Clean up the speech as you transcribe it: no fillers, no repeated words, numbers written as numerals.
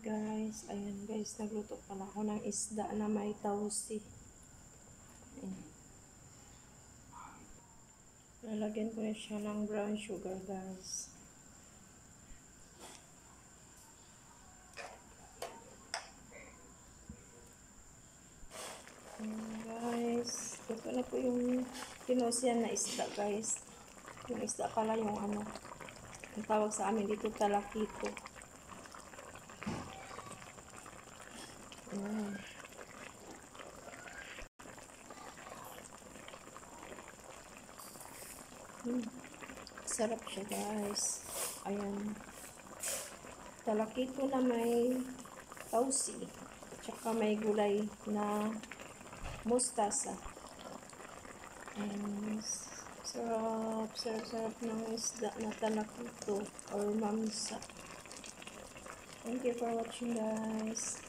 guys. Ayan guys, nagluto pala ako ng isda na may tausi. Ayan. Lalagyan ko na siya ng brown sugar guys. Ayan guys, ito na po yung tinusian na isda guys. Yung isda pala yung ano, ang tawag sa amin dito talakito. Ayan. Sarap siya guys. Ayan. Talakito na may tausi. Tsaka may gulay na mustasa. Ayan. Sarap. Sarap ng isda na talakito or mamsa. Thank you for watching guys.